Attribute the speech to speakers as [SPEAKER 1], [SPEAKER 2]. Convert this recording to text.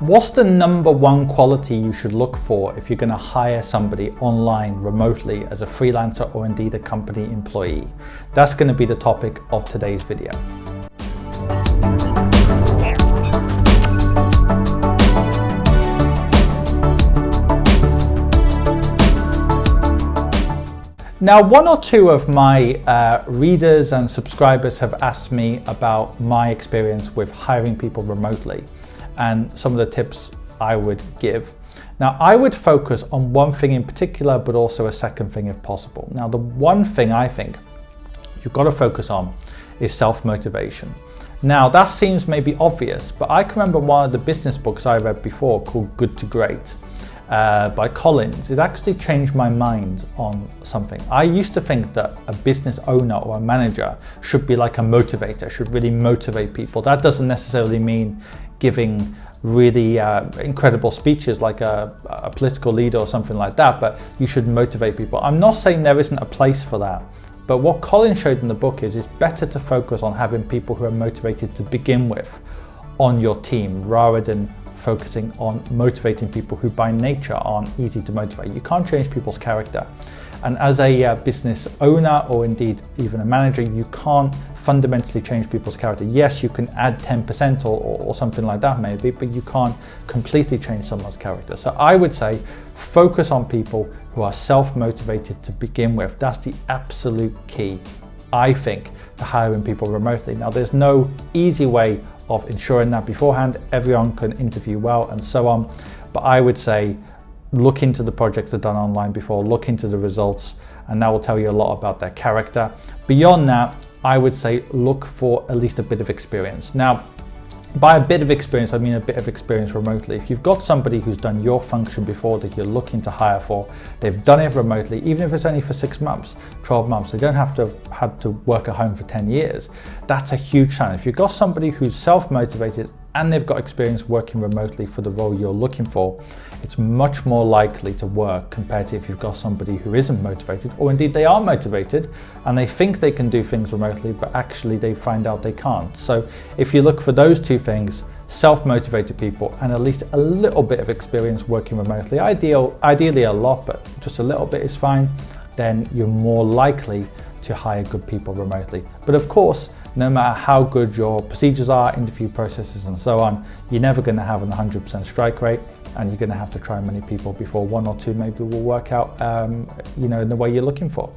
[SPEAKER 1] What's the number one quality you should look for if you're going to hire somebody online remotely as a freelancer or indeed a company employee? That's going to be the topic of today's video. Now, one or two of my readers and subscribers have asked me about my experience with hiring people remotely and some of the tips I would give. Now, I would focus on one thing in particular, but also a second thing if possible. Now, the one thing I think you've got to focus on is self-motivation. Now, that seems maybe obvious, but I can remember one of the business books I read before called Good to Great by Collins. It actually changed my mind on something. I used to think that a business owner or a manager should be like a motivator, should really motivate people. That doesn't necessarily mean giving really incredible speeches like a political leader or something like that, but you should motivate people. I'm not saying there isn't a place for that, but what Colin showed in the book is it's better to focus on having people who are motivated to begin with on your team rather than focusing on motivating people who by nature aren't easy to motivate. You can't change people's character. And as a business owner or indeed even a manager, you can't fundamentally change people's character. Yes, you can add 10% or something like that maybe, but you can't completely change someone's character. So I would say focus on people who are self-motivated to begin with. That's the absolute key, I think, to hiring people remotely. Now, there's no easy way of ensuring that beforehand. Everyone can interview well and so on, but I would say look into the projects that are done online before, look into the results, and that will tell you a lot about their character. Beyond that, I would say look for at least a bit of experience. Now, by a bit of experience, I mean a bit of experience remotely. If you've got somebody who's done your function before that you're looking to hire for, they've done it remotely, even if it's only for 6 months, 12 months, they don't have to have to work at home for 10 years. That's a huge sign. If you've got somebody who's self-motivated and they've got experience working remotely for the role you're looking for, it's much more likely to work compared to if you've got somebody who isn't motivated, or indeed they are motivated and they think they can do things remotely, but actually they find out they can't. So if you look for those two things, self-motivated people and at least a little bit of experience working remotely, ideally a lot, but just a little bit is fine, then you're more likely to hire good people remotely. But of course, no matter how good your procedures are, interview processes and so on, you're never going to have an 100% strike rate, and you're going to have to try many people before one or two maybe will work out in the way you're looking for.